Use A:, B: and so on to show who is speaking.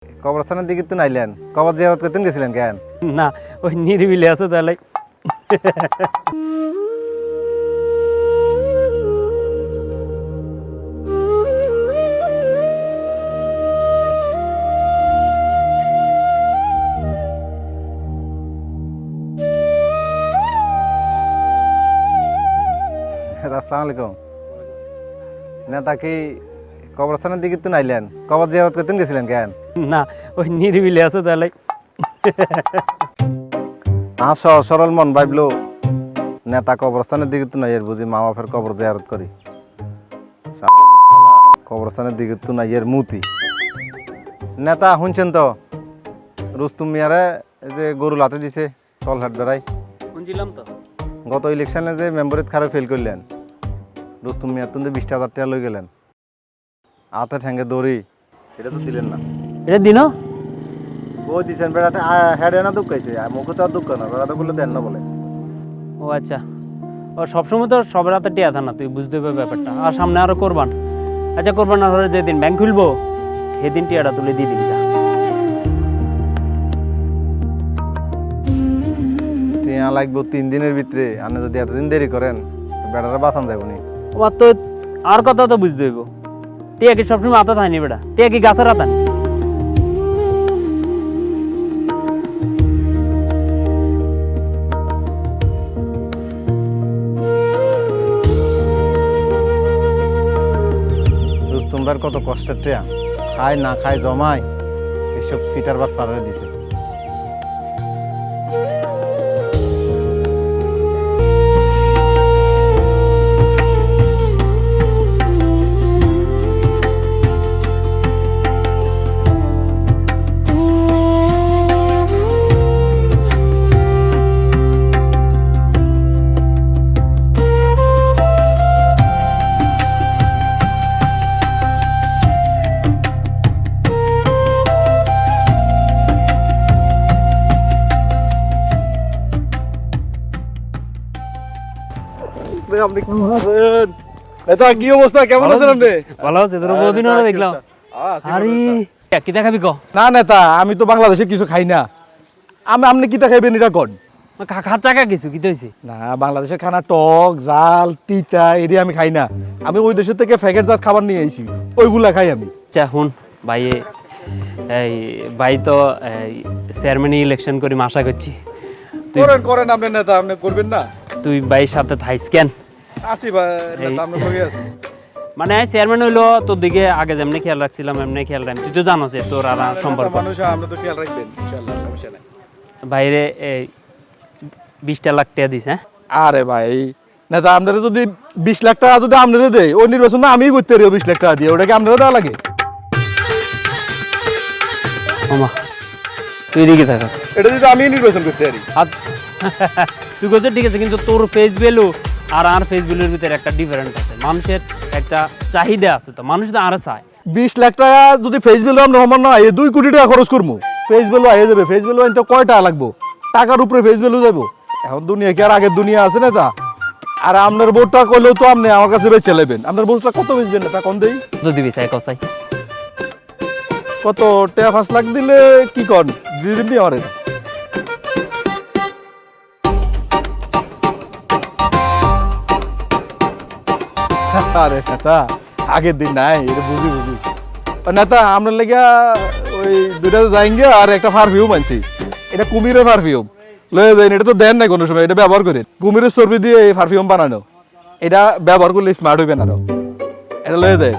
A: কবরস্থানের দিকে তো নাইলেন, কবর জিয়ারত করতে গেছিলেন কেন?
B: না ওই নিরিবিলি আছে তাহলে।
A: আসসালামু আলাইকুম। নেতা কি কবরস্থানের দিকে তো নাইলেন, কবর জিয়ারত করতে গেছিলেন কেন?
B: না ওই নিরিবিলি আছে তাহলে।
A: সরল মন ভাবলো নেতা কবরস্থানের দিকে তো নাই, বুঝি মা বাপের কবর জিয়ারত করি। কবরস্থানের দিকে তো নাই এর মুতি। নেতা শুনছেন তো, রুস্তুম মিয়ারে যে গরু লাতে দিছে তলহাট বেড়াই,
B: শুনছিলাম তো।
A: গত ইলেকশনে যে মেম্বরিত খারে ফেল করলেন, রুস্তুম মিয়ার তুমি 20,000 টাকা লই গেলেন, হাতে ঠ্যাঙ্গে দড়ি, এটা তো দিলেন না।
B: এটা দিনো
A: ও দিছেন বেড়াটা হেডে না দুঃখাইছে, মুখে তো আর দুঃখ না, বেড়াটা করলে দেন না বলে।
B: ও আচ্ছা, ও সবসময় তো সবার হাতে টিয়া থা না, তুই বুঝতে পারবে ব্যাপারটা। আর সামনে আরো করবান। আচ্ছা করবান না হলে যেদিন ব্যাংক খুলবো সেদিন টিয়াটা তুলে দিয়ে দিবি।
A: টিয়া লাগবে 3 দিনের ভিতরে, আপনি যদি এতদিন দেরি করেন বেড়াটা বাঁচান যাবো নি।
B: ওর তো আর কথা তো বুঝতে হইব। টিয়া কি সবসময় হাতে থাইনি বেটা, টিয়া কি গাছের হাতানি?
A: তোমরা কত কষ্টের টিয়া, খায় না খায় জমায়, এসব সিটার বাট পাড়ারে দিছে।
C: আপনি কেমন আছেন? এটা কি অবস্থা, কেমন আছেন আপনি?
B: ভালো আছে, তোর বহুদিন হলো দেখলাম। আরে কি দেখাবি ক?
C: না নেতা, আমি তো বাংলাদেশে কিছু খাই না। আপনি কি খাইবেন এটা কোন?
B: খাচ্চা কা কিছু কি হইছে?
C: না, বাংলাদেশের খানা টক জাল তিতা এটি আমি খাই না। আমি ওই দেশের থেকে প্যাকেট জাত খাবার নিয়ে আইছি, ওইগুলা খাই আমি।
B: আচ্ছা হুন ভাই, এই ভাই তো চেয়ারম্যান ইলেকশন করি আশা করছি।
C: করেন করেন আপনি নেতা, আপনি করবেন না?
B: তুই ভাইয়ের সাথে থাইস কেন?
C: আসি ভাই নেতা, আমরা সঙ্গে আছি।
B: মানে চেয়ারম্যান হইলো তোর দিকে আগে যেমনি খেয়াল রাখছিলাম এমনি খেয়াল রাখি, তুই তো জানো যে তোর আর সম্পর্ক।
C: মানুষ আমরা তো খেয়াল রাখবেন ইনশাআল্লাহ, সমস্যা নাই।
B: বাইরে এই 20 লাখ টাকা দিস। হ্যাঁ
C: আরে ভাই নেতা, আপনারা যদি 20 লাখ টাকা যদি আপনারা দেয়, ওই নির্বাচন আমি করতে পারি 20 লাখ টাকা দিয়ে, ওটাকে আপনারা দেওয়া লাগে?
B: মামা তুই দিকে থাকাস,
C: এটা যদি আমি নির্বাচন করতে পারি।
B: তুই বলছিস ঠিক আছে, কিন্তু তোর ফেস ভ্যালু আর ফেস ভ্যালুর ভিতরে একটা ডিফারেন্ট আছে। মানুষের একটা চাহিদা আছে, তো মানুষ তো আর চায়।
C: 20 লাখ টাকা যদি ফেস ভ্যালু আমরা সমান না, 2 কোটি টাকা খরচ করবো, ফেস ভ্যালু আইয়ে যাবে। ফেস ভ্যালু আনতে কয় টাকা লাগবো? টাকার উপরে ফেস ভ্যালু যাবো। এখন দুনিয়া কি আর আগের দুনিয়া আছে না? তা আর আপনার ভোটটা করলেও তো আপনি আমার কাছে বেঁচে নেবেন। আপনার ভোটটা কত বেচবেন না, তা কোন দেই?
B: তো দিবি চাই কসাই
C: কত টাকা? 5 লাখ দিলে কি কন দিয়ে দিন আমার। আরে নেতা, আগের দিন নাই, এটা বুঝি বুঝি। নেতা আপনার লেগে ওই 2টা যাইঙ্গে আর একটা পারফিউম আনছি, এটা কুমিরের পারফিউম, লয়ে যাই। এটা তো দেন নাই কোনো সময়, এটা ব্যবহার করেন। কুমিরের চর্বি দিয়ে এই পারফিউম বানানো, এটা ব্যবহার করলে স্মার্ট হইবেন আরো, এটা লয়ে দেয়।